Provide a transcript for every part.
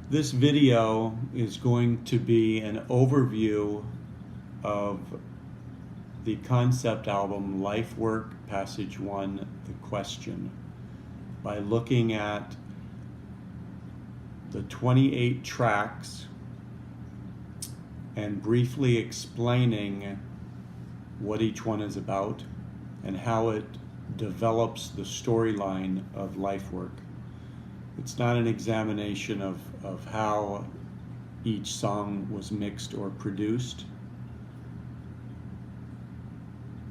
This video is going to be an overview of the concept album LifeWork Passage 1, The Question, by looking at the 28 tracks and briefly explaining what each one is about and how it develops the storyline of LifeWork. It's not an examination of how each song was mixed or produced.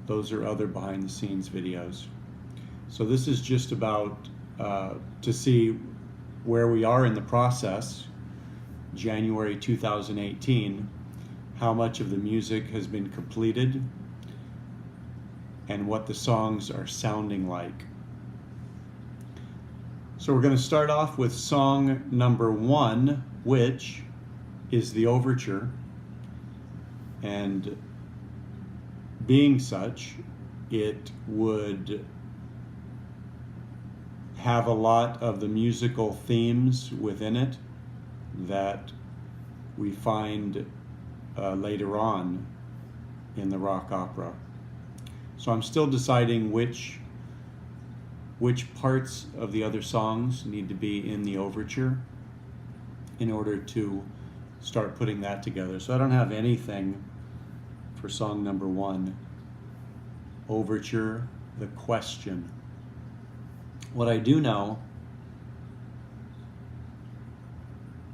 Those are other behind the scenes videos. So this is just about to see where we are in the process, January 2018, how much of the music has been completed, and what the songs are sounding like. So we're going to start off with song number 1, which is the overture, and being such, it would have a lot of the musical themes within it that we find later on in the rock opera. So I'm still deciding which parts of the other songs need to be in the overture in order to start putting that together. So I don't have anything for song number 1, overture, The Question. What I do know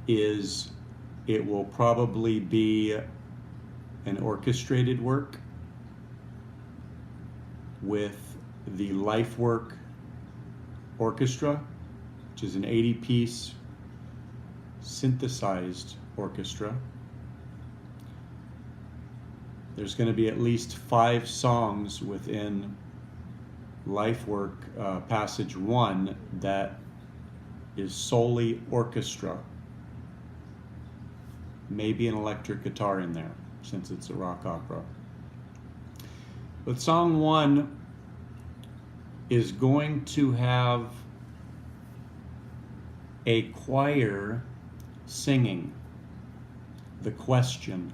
is it will probably be an orchestrated work with the LifeWork Orchestra, which is an 80-piece synthesized orchestra. There's going to be at least 5 songs within LifeWork Passage 1 that is solely orchestra. Maybe an electric guitar in there, since it's a rock opera. But song 1 is going to have a choir singing The Question.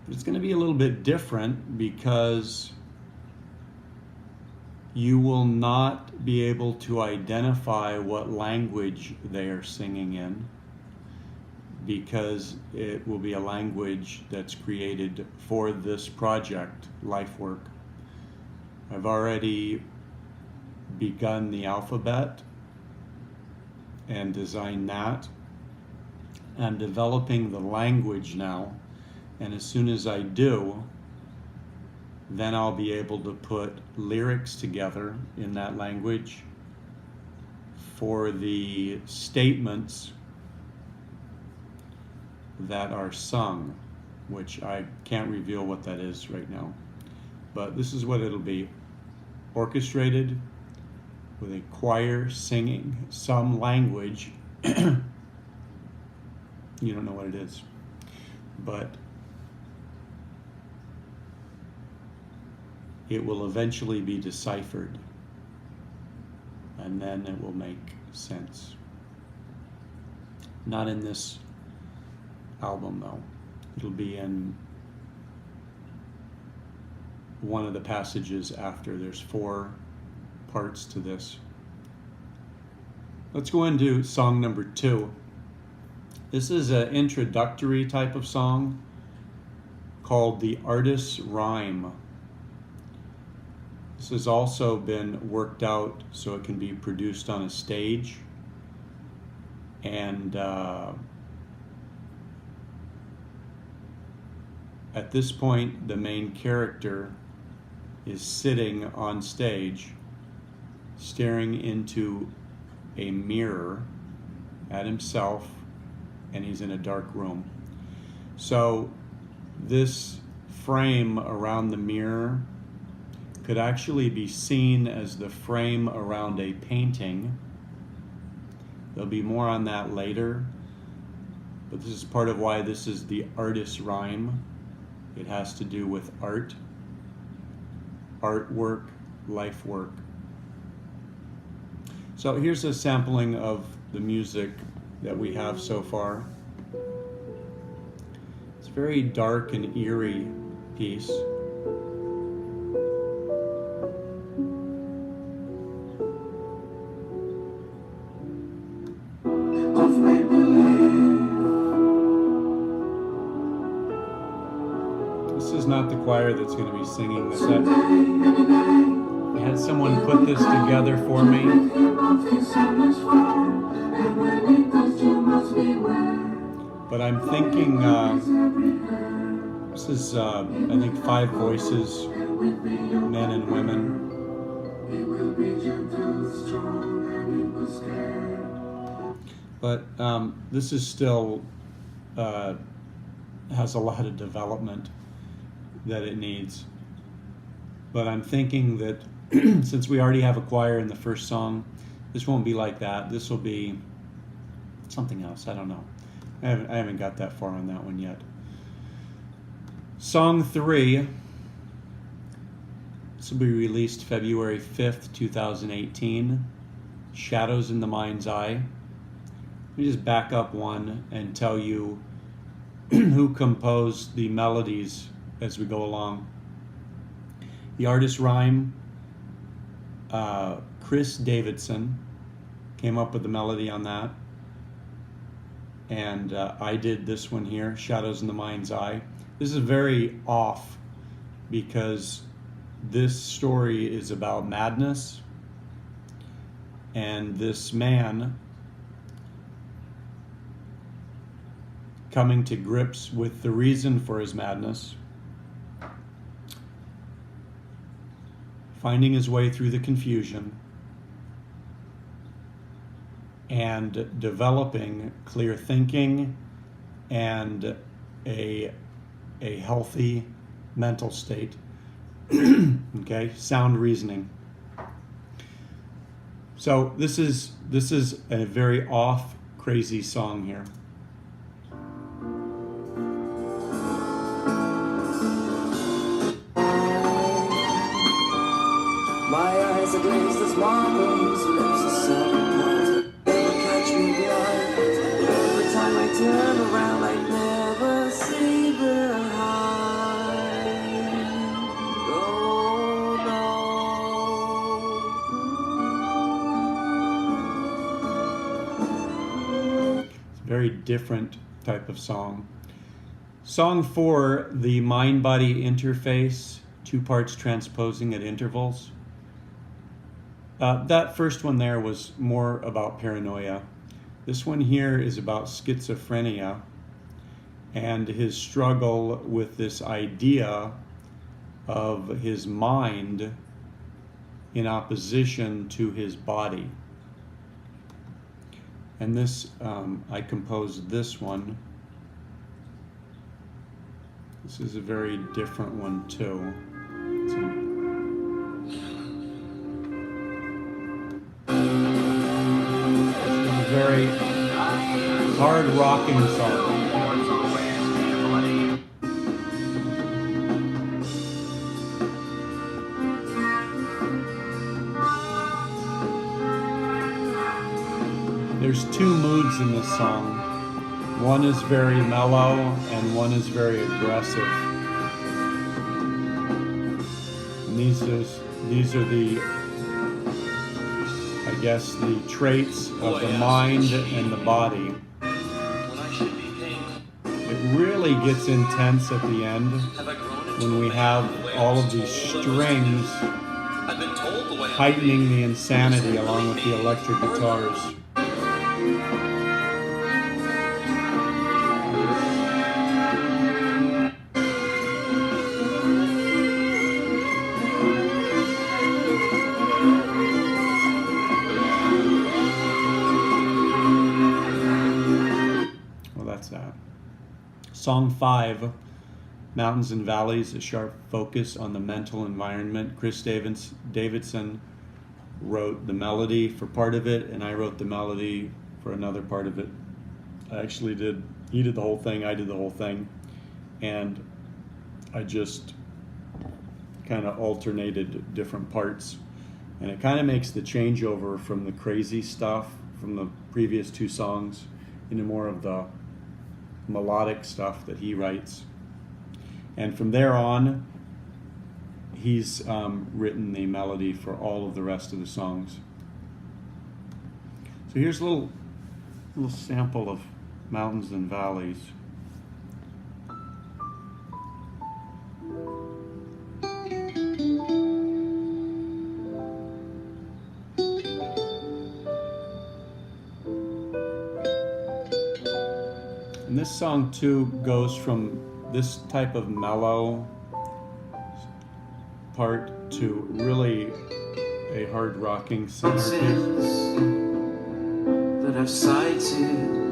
But it's going to be a little bit different because you will not be able to identify what language they are singing in, because it will be a language that's created for this project, LifeWork. I've already begun the alphabet and designed that. I'm developing the language now, and as soon as I do, then I'll be able to put lyrics together in that language for the statements that are sung, which I can't reveal what that is right now. But this is what it'll be: orchestrated with a choir singing some language. You don't know what it is, but it will eventually be deciphered, and then it will make sense. Not in this album, though. It'll be in one of the passages after. There's 4 parts to this. Let's go into song number 2. This is an introductory type of song called The Artist's Rhyme. This has also been worked out so it can be produced on a stage, and at this point the main character is sitting on stage staring into a mirror at himself, and he's in a dark room. So this frame around the mirror could actually be seen as the frame around a painting. There'll be more on that later, but this is part of why this is the artist's rhyme. It has to do with art, artwork, life work. So here's a sampling of the music that we have so far. It's a very dark and eerie piece. This is not the choir that's going to be singing this. I had someone put this together for me. But I'm thinking this is, I think, 5 voices, men and women. But this is still has a lot of development that it needs. But I'm thinking that since we already have a choir in the first song, this won't be like that. This will be something else. I don't know. I haven't got that far on that one yet. Song 3. This will be released February 5th, 2018. Shadows in the Mind's Eye. Let me just back up one and tell you who composed the melodies as we go along. The artist rhyme, Chris Davidson, came up with the melody on that. And I did this one here, Shadows in the Mind's Eye. This is very off because this story is about madness, and this man coming to grips with the reason for his madness, finding his way through the confusion, and developing clear thinking and a healthy mental state. Okay, sound reasoning. So this is a very off, crazy song here. My eyes are glazed as marbles, lips are serpent, they catch me blind. Every time I turn around, I never see behind. Oh no. It's a very different type of song. Song 4, the mind-body interface, 2 parts transposing at intervals. That first one there was more about paranoia. This one here is about schizophrenia and his struggle with this idea of his mind in opposition to his body. And this, I composed this one. This is a very different one too. Very hard rocking song. There's 2 moods in this song. One is very mellow and one is very aggressive. And these are the, I guess, the traits of the mind and the body. It really gets intense at the end when we have all of these strings heightening the insanity along with the electric guitars. Song 5, Mountains and Valleys, a sharp focus on the mental environment. Chris Davidson wrote the melody for part of it, and I wrote the melody for another part of it. He did the whole thing, I did the whole thing, and I just kind of alternated different parts. And it kind of makes the changeover from the crazy stuff from the previous two songs into more of the melodic stuff that he writes. And from there on, he's written the melody for all of the rest of the songs. So here's a little sample of Mountains and Valleys. And this song too goes from this type of mellow part to really a hard rocking centerpiece. That I've cited.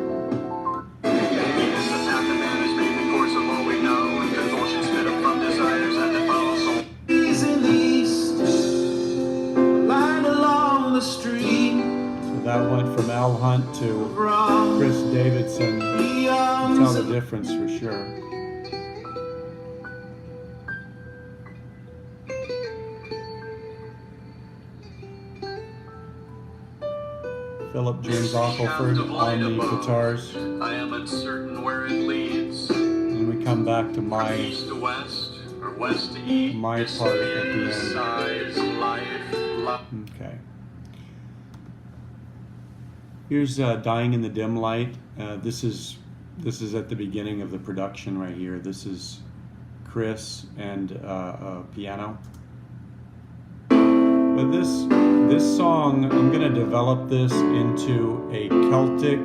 That went from L.HUNT to Chris Davidson. You can tell the difference for sure. Philip James Ockelford on the guitars. I am uncertain where it leads. And we come back to East to west, or west to east. my part at the end. Size, life. Okay. Here's Dying in the Dim Light. This is at the beginning of the production right here. This is Chris and piano. But this song, I'm going to develop this into a Celtic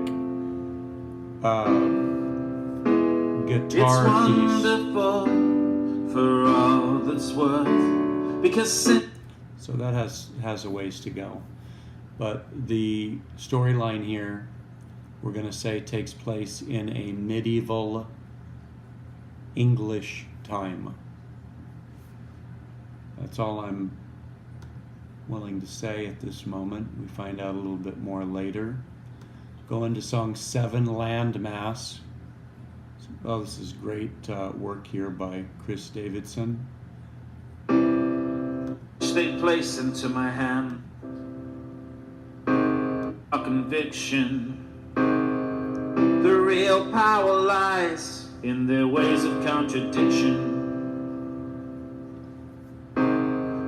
guitar piece. It's wonderful for all that's worth, because so that has a ways to go. But the storyline here, we're going to say, takes place in a medieval English time. That's all I'm willing to say at this moment. We find out a little bit more later. Go into song 7, Landmass. Oh, this is great work here by Chris Davidson. they place into my hand a conviction. The real power lies in their ways of contradiction.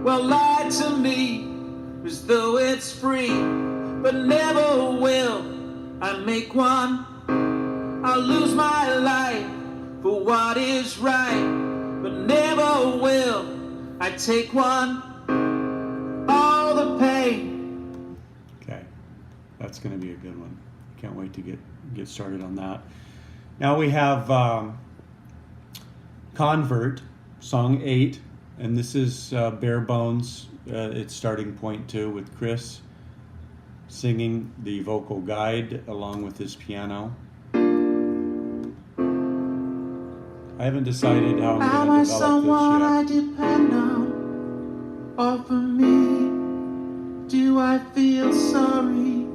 Well, lie to me as though it's free, but never will I make one. I'll lose my life for what is right, but never will I take one. All the pain. Okay, that's going to be a good one. Can't wait to get started on that. Now we have Convert, song 8, and this is bare bones. It's starting point 2 with Chris singing the vocal guide along with his piano. I haven't decided how I'm going to develop I this yet. depend on, or for me, do I feel sorry?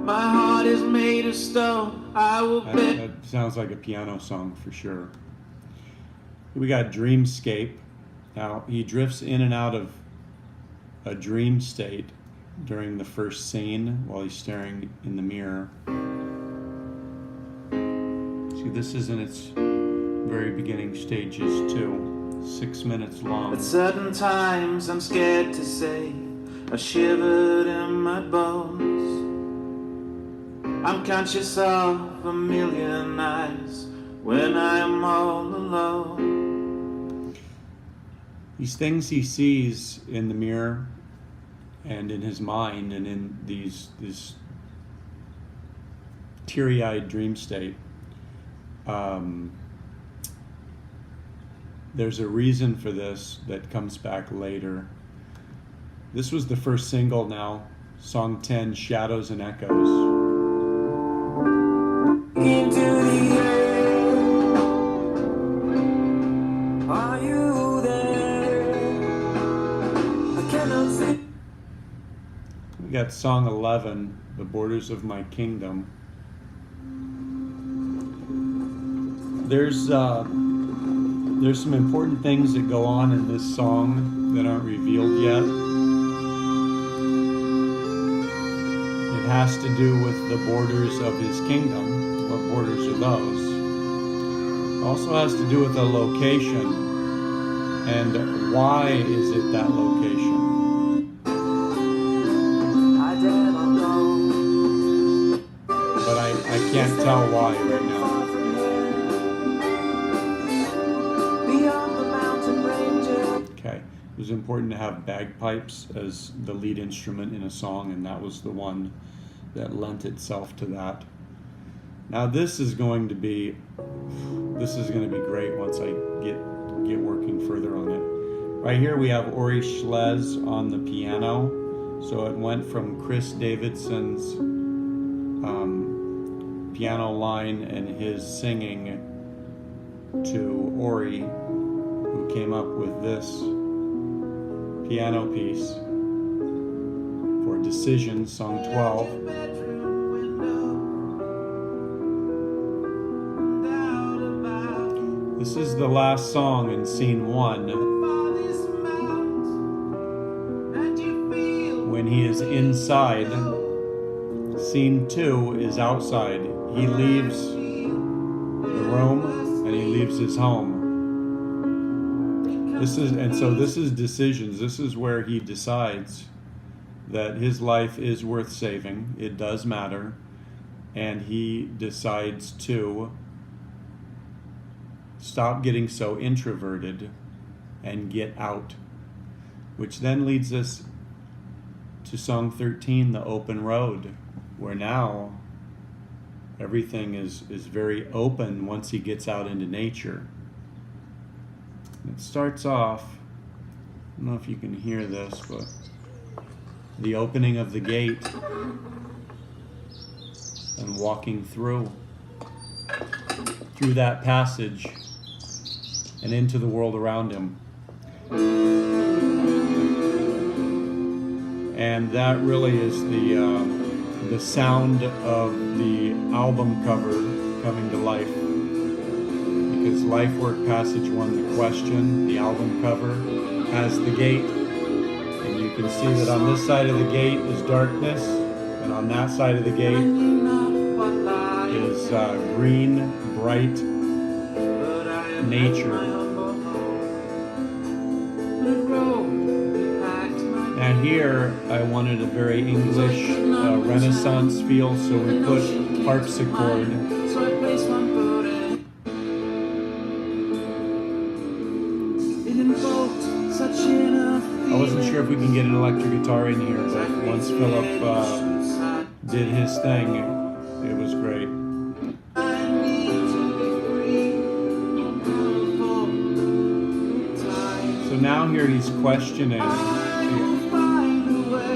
My heart is made of stone. I will bet. That sounds like a piano song for sure. We got Dreamscape. Now, he drifts in and out of a dream state during the first scene while he's staring in the mirror. See, this is in its very beginning stages too. 6 minutes long. At certain times I'm scared to say I shivered in my bones. I'm conscious of a million eyes when I am all alone. These things he sees in the mirror and in his mind and in this teary-eyed dream state, there's a reason for this that comes back later. This was the first single now, song 10, Shadows and Echoes. Into the air, are you there? I cannot see. We got song 11, The Borders of My Kingdom. There's some important things that go on in this song. that aren't revealed yet. It has to do with the borders of his kingdom. What borders are those? It also has to do with the location, and why is it that location? But I can't tell why right now. Okay, it was important to have bagpipes as the lead instrument in a song, and that was the one that lent itself to that. Now this is going to be great once I get working further on it. Right here we have Ori Schlez on the piano. So it went from Chris Davidson's piano line and his singing to Ori, who came up with this piano piece for Decision, song 12. This is the last song in scene 1, when he is inside. Scene 2 is outside. He leaves the room and he leaves his home. This is Decisions. This is where he decides that his life is worth saving. It does matter. And he decides to stop getting so introverted and get out. Which then leads us to song 13, The Open Road, where now everything is very open once he gets out into nature. It starts off, I don't know if you can hear this, but the opening of the gate and walking through that passage and into the world around him. And that really is the sound of the album cover coming to life. Because LifeWork Passage 1, The Question, the album cover, has the gate. And you can see that on this side of the gate is darkness, and on that side of the gate is green, bright nature. Now here, I wanted a very English Renaissance feel, so we put harpsichord. I wasn't sure if we can get an electric guitar in here, but once Philip did his thing, it was great. So now here he's questioning.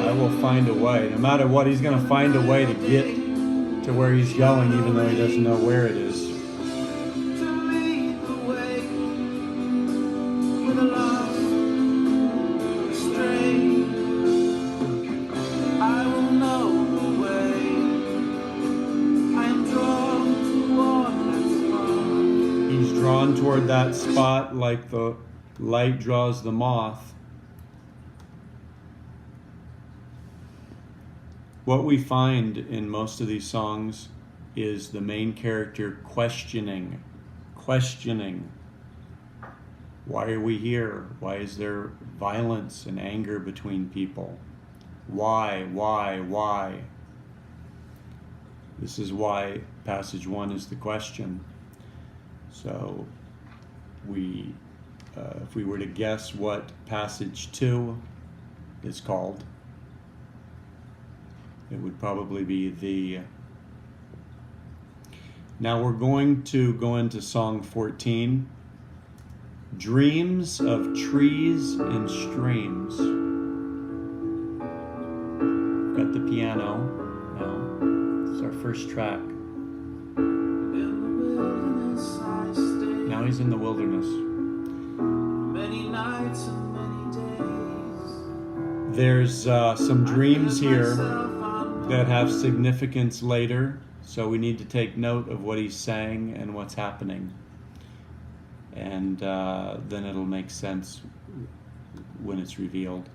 I will find a way. No matter what, he's going to find a way to get to where he's going, even though he doesn't know where it is. He's drawn toward that spot like the light draws the moth. What we find in most of these songs is the main character questioning. Why are we here? Why is there violence and anger between people? Why? This is why passage 1 is the question. So if we were to guess what passage 2 is called, it would probably be the... Now we're going to go into song 14, Dreams of Trees and Streams. Got the piano now. It's our first track. Now he's in the wilderness. Many nights and many days. There's some dreams here that have significance later, so we need to take note of what he's saying and what's happening, and then it'll make sense when it's revealed.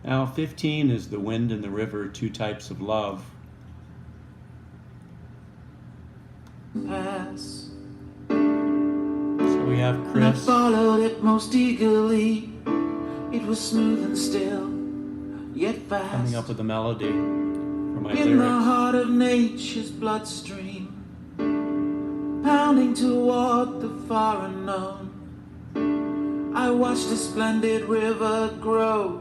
Now 15 is the wind and the river, two types of love. Pass. So we have And I Chris followed it most eagerly. It was smooth and still, yet fast. coming up with a melody for my In the lyrics. heart of nature's bloodstream, pounding toward the far unknown. I watched a splendid river grow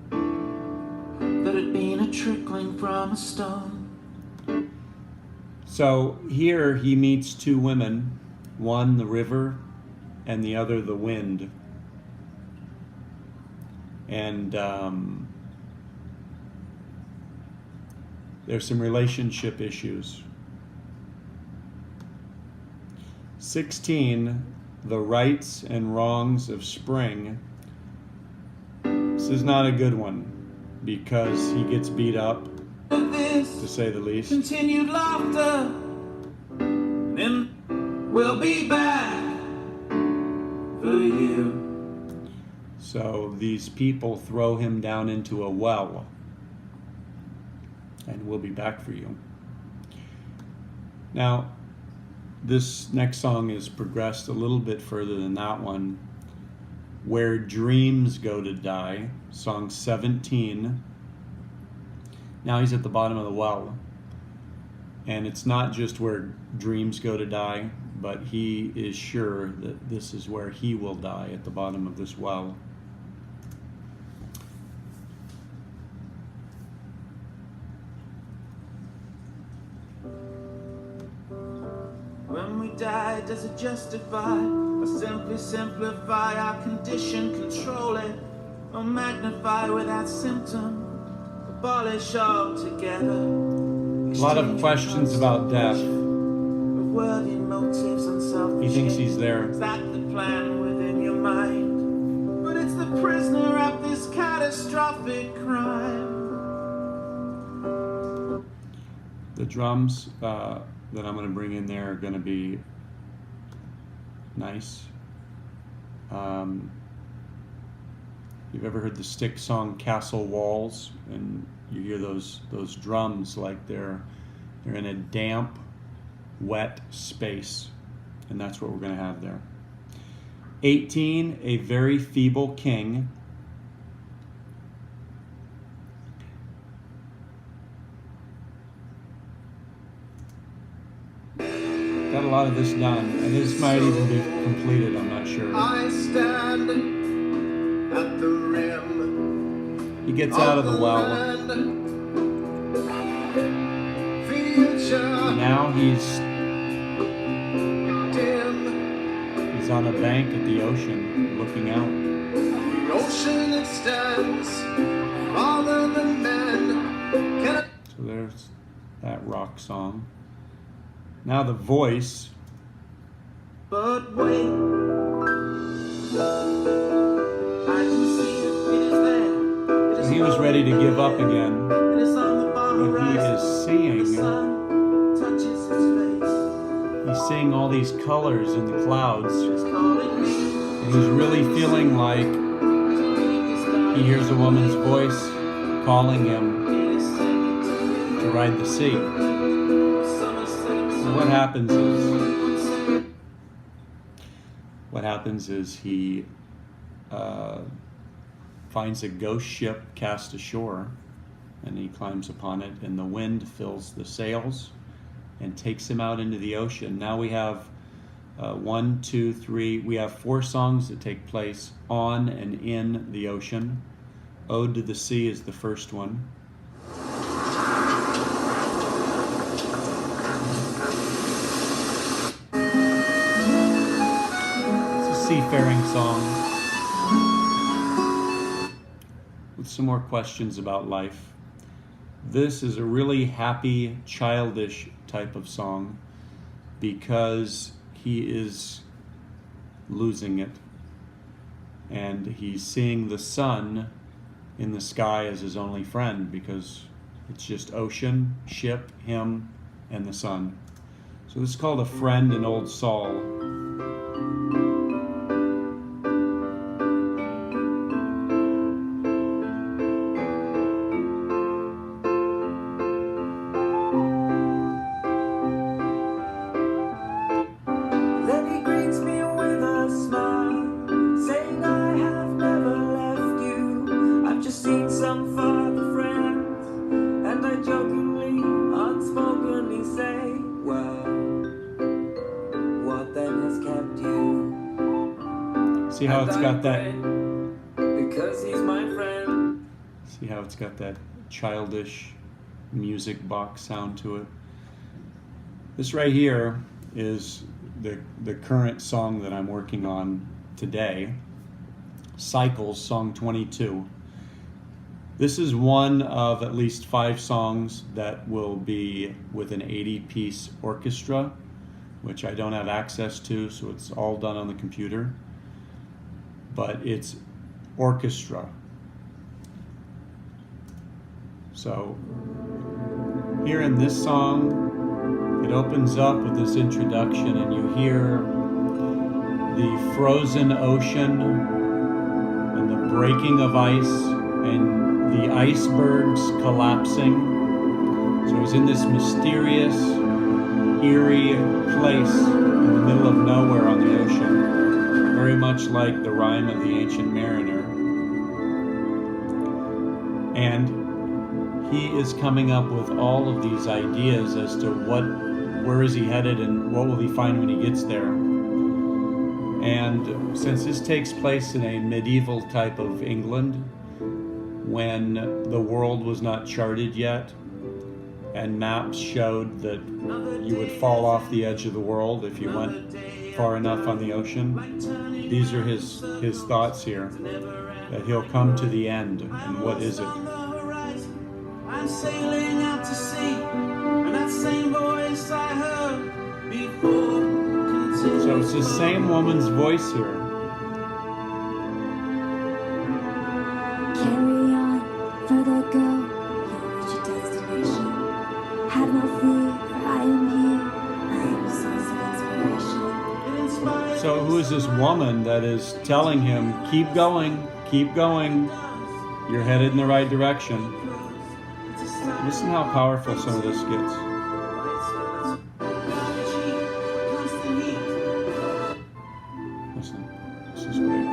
that had been a trickling from a stone. So here he meets two women, one the river and the other the wind. And there's some relationship issues. 16, the rights and wrongs of spring. This is not a good one because he gets beat up, This to say the least. continued laughter, and we'll be back for you. So these people throw him down into a well, and we'll be back for you. Now, this next song is progressed a little bit further than that one. Where Dreams Go to Die, song 17. Now he's at the bottom of the well. And it's not just where dreams go to die, but he is sure that this is where he will die, at the bottom of this well. When we die, does it justify or simply simplify our condition, control it, or magnify without symptom, abolish altogether? A lot of questions about death. Worthy motives and self. He thinks he's there. Is that the plan within your mind? But it's the prisoner of this catastrophic crime. The drums that I'm going to bring in there are going to be nice. You've ever heard the Styx song "Castle Walls"? And you hear those drums like they're in a damp, wet space, and that's what we're going to have there. 18, a very feeble king. Got a lot of this done, and this might even be completed, I'm not sure. I stand at the rim. He gets out of the well. Now he's on a bank at the ocean, looking out. The ocean it stands, farther than men. So there's that rock song. Now the voice. But wait, I can see it is there. It is He was ready to give up again. It is on the bar But he horizon. is seeing. The sun touches his face. He's seeing all these colors in the clouds. It's calling me. And he's really feeling like he hears a woman's voice calling him to ride the sea. So what happens is he finds a ghost ship cast ashore, and he climbs upon it, and the wind fills the sails and takes him out into the ocean. Now we have 1, 2, 3, we have 4 songs that take place on and in the ocean. Ode to the Sea is the first one. It's a seafaring song with some more questions about life. This is a really happy, childish type of song because he is losing it. And he's seeing the sun in the sky as his only friend because it's just ocean, ship, him, and the sun. So this is called A Friend in Old Saul. See how it's got that? Because he's my friend. See how it's got that childish music box sound to it? This right here is the current song that I'm working on today, Cycles, song 22. This is one of at least 5 songs that will be with an 80-piece orchestra, which I don't have access to, so it's all done on the computer. But it's orchestra. So here in this song, it opens up with this introduction, and you hear the frozen ocean and the breaking of ice and the icebergs collapsing. So he's in this mysterious, eerie place in the middle of nowhere on the ocean, very much like the rhyme of the Ancient Mariner. And he is coming up with all of these ideas as to where is he headed and what will he find when he gets there. And since this takes place in a medieval type of England, when the world was not charted yet, and maps showed that you would fall off the edge of the world if you went far enough on the ocean, these are his thoughts here, that he'll come to the end. And what is it? I'm sailing out to sea, and that same voice I heard before continues. So it's the same woman's voice here. Carry on, further go, you'll reach your destination. Have no fear, for I am here. I am a source of inspiration. So who is this woman that is telling him, keep going, you're headed in the right direction? Listen how powerful some of this gets. Listen, this is great.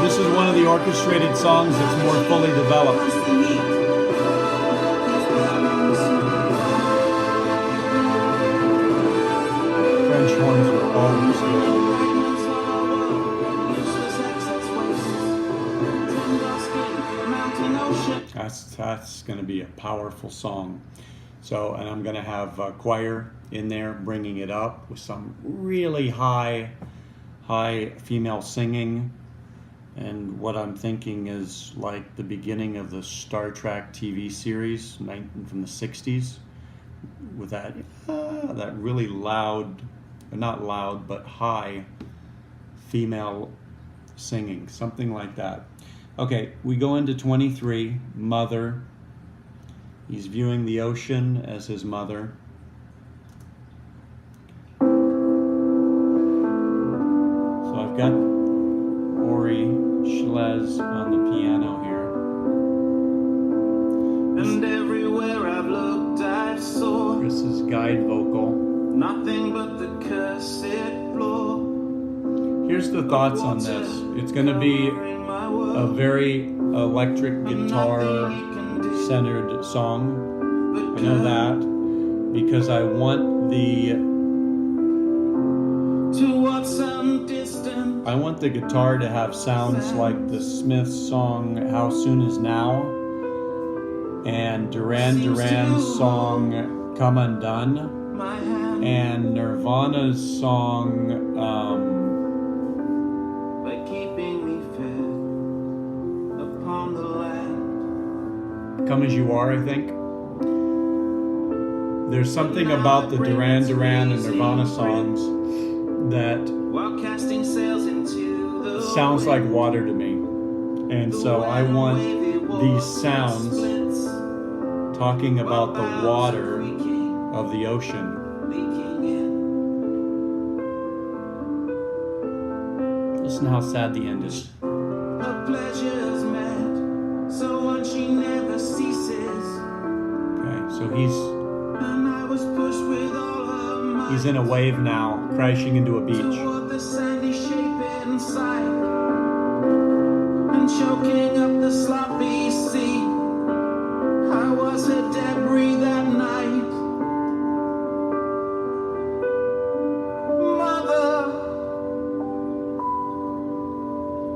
This is one of the orchestrated songs that's more fully developed. French horns were always good. That's going to be a powerful song. So, and I'm going to have a choir in there bringing it up with some really high female singing. And what I'm thinking is like the beginning of the Star Trek TV series from the 60s, with that really loud, not loud, but high female singing, something like that. Okay, we go into 23, Mother. He's viewing the ocean as his mother. So I've got Ori Schlez on the piano here. And everywhere I've looked, I've saw Chris's guide vocal. nothing but the cursed floor. Here's the thoughts on this. It's going to be a very electric guitar-centered song. I know that because I want the guitar to have sounds like the Smiths song "How Soon Is Now" and Duran Duran's song "Come Undone" and Nirvana's song by keeping me fed upon the land. "Come As You Are," I think. There's something about the Duran Duran and Nirvana songs that while casting sails into the sounds like water to me. And so I want these sounds talking about the water of the ocean. Listen how sad the end is. Her pleasure's met, so one she never ceases. Okay, so he's And I was pushed with all her might. He's in a wave now, crashing into a beach. toward the sandy shape inside and choking up the sloppy sea. I was a debris that night. Mother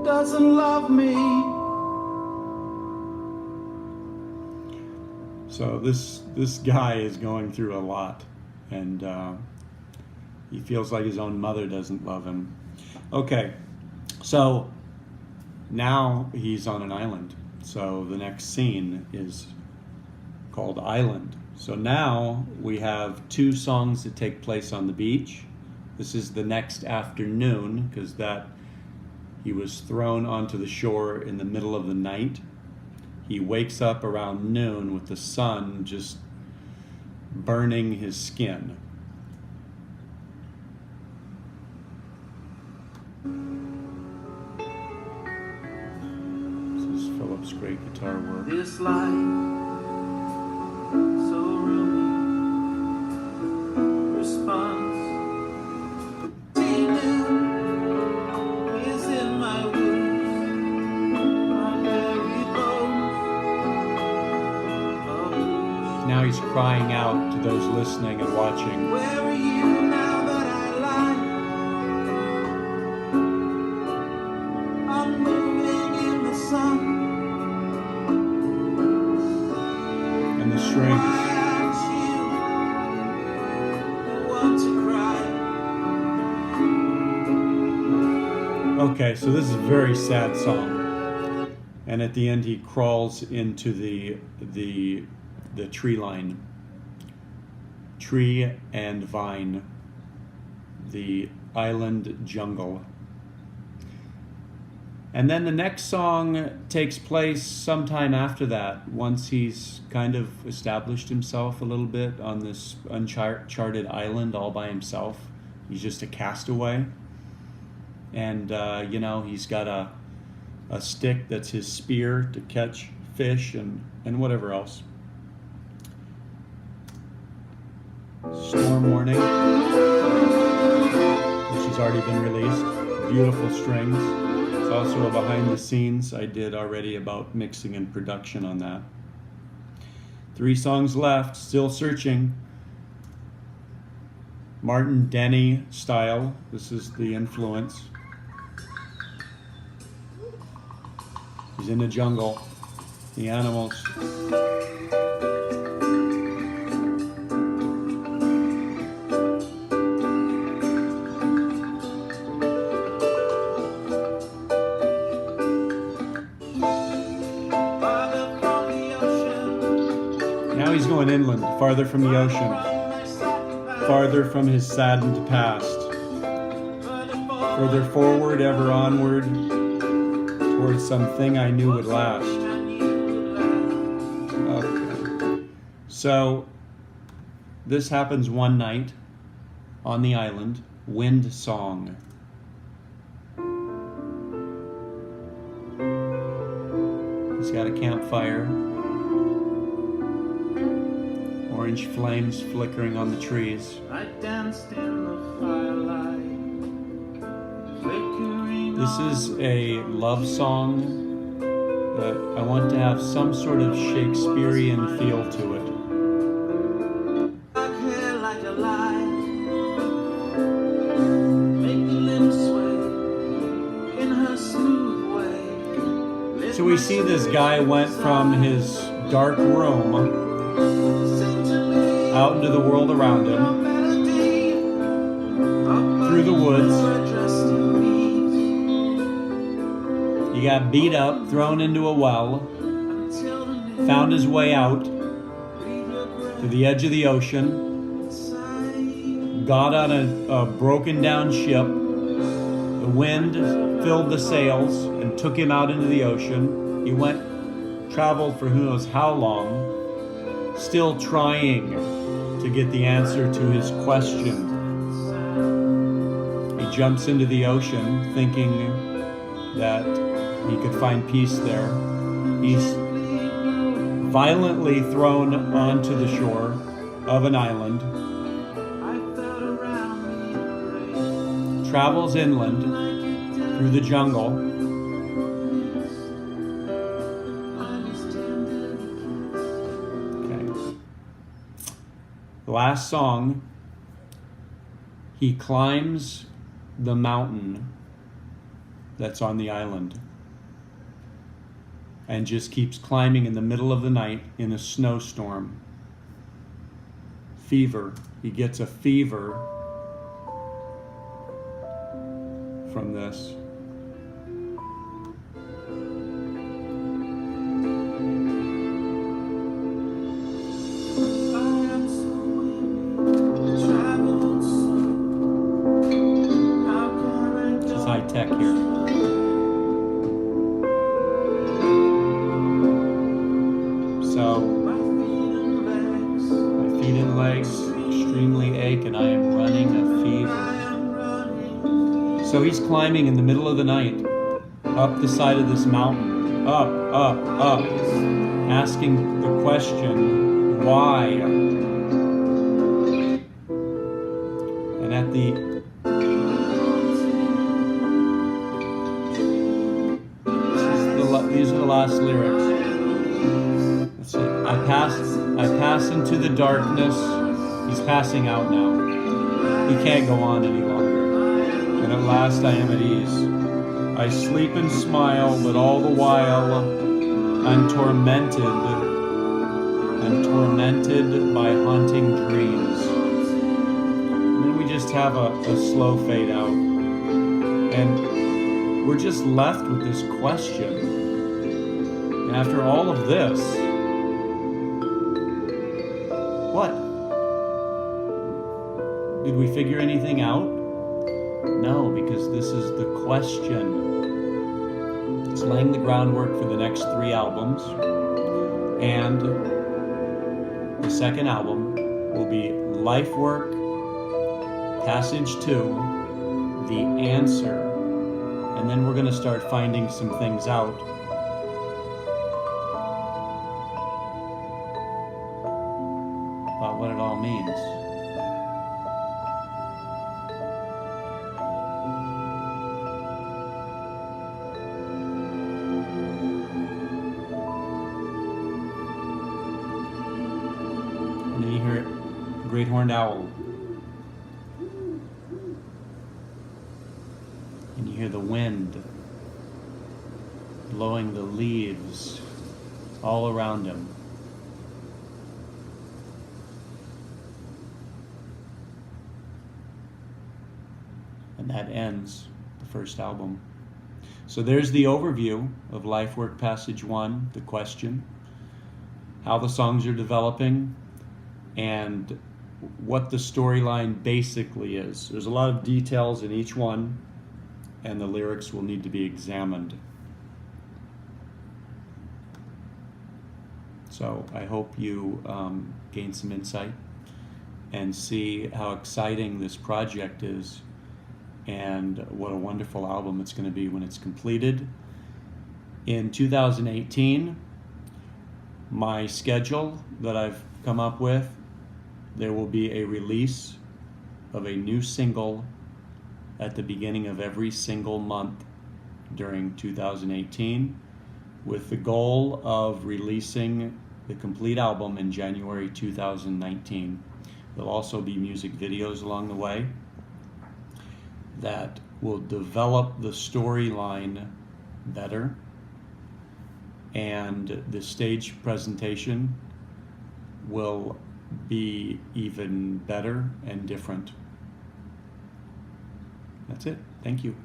doesn't love me. So this guy is going through a lot, and he feels like his own mother doesn't love him. Okay, so now he's on an island. So the next scene is called Island. So now we have two songs that take place on the beach. This is the next afternoon, because he was thrown onto the shore in the middle of the night. He wakes up around noon with the sun just burning his skin. This is Philip's great guitar work. This life, so roomy, response. Is in my wounds, my very bones. Now he's crying out to those listening and watching. Where are you now that I lie? I'm moving in the sun. And the Why strings. aren't you the one to cry? Okay, so this is a very sad song. And at the end he crawls into the tree line. Tree and vine. The island jungle. And then the next song takes place sometime after that, once he's kind of established himself a little bit on this uncharted island all by himself. He's just a castaway. And, he's got a stick that's his spear to catch fish and whatever else. Storm Warning, which has already been released. Beautiful strings. It's also a behind the scenes I did already about mixing and production on that. 3 songs left, still searching. Martin Denny style, this is the influence. He's in the jungle, the animals. Now he's going inland, farther from the ocean, farther from his saddened past, further forward, ever onward, towards something I knew would last. Okay. So, this happens one night on the island, wind song. He's got a campfire. Orange flames flickering on the trees. I danced in the firelight, flickering. This is a love song, but I want to have some sort of Shakespearean feel to it. Black hair like a lie, make the limbs sway in her smooth way. So we see this guy went from his dark room out into the world around him, through the woods. He got beat up, thrown into a well, found his way out to the edge of the ocean, got on a broken down ship. The wind filled the sails and took him out into the ocean. He traveled for who knows how long, still trying to get the answer to his question. He jumps into the ocean thinking that he could find peace there. He's violently thrown onto the shore of an island. travels inland through the jungle. Okay. The last song, he climbs the mountain that's on the island and just keeps climbing in the middle of the night in a snowstorm. Fever. He gets a fever from this. This is high tech here. So, my feet and legs extremely ache and I am running a fever. So he's climbing in the middle of the night up the side of this mountain, up, asking the question, why? And at these are the last lyrics. Let's see. I pass into the darkness. He's passing out now. He can't go on any longer. And at last I am at ease. I sleep and smile, but all the while I'm tormented. I'm tormented by haunting dreams. And then we just have a slow fade out. And we're just left with this question. And after all of this, what? Did we figure anything out? No, because this is the question. It's laying the groundwork for the next 3 albums. And the second album will be LifeWork, Passage 2, The Answer. And then we're going to start finding some things out. About what it all means. And then you hear a great horned owl. And you hear the wind blowing the leaves all around him. And that ends the first album. So there's the overview of LifeWork Passage 1, the question, how the songs are developing, and what the storyline basically is. There's a lot of details in each one, and the lyrics will need to be examined. So I hope you gain some insight and see how exciting this project is and what a wonderful album it's going to be when it's completed. In 2018, my schedule that I've come up with, there will be a release of a new single at the beginning of every single month during 2018, with the goal of releasing the complete album in January 2019. There'll also be music videos along the way that will develop the storyline better, and the stage presentation will be even better and different. That's it. Thank you.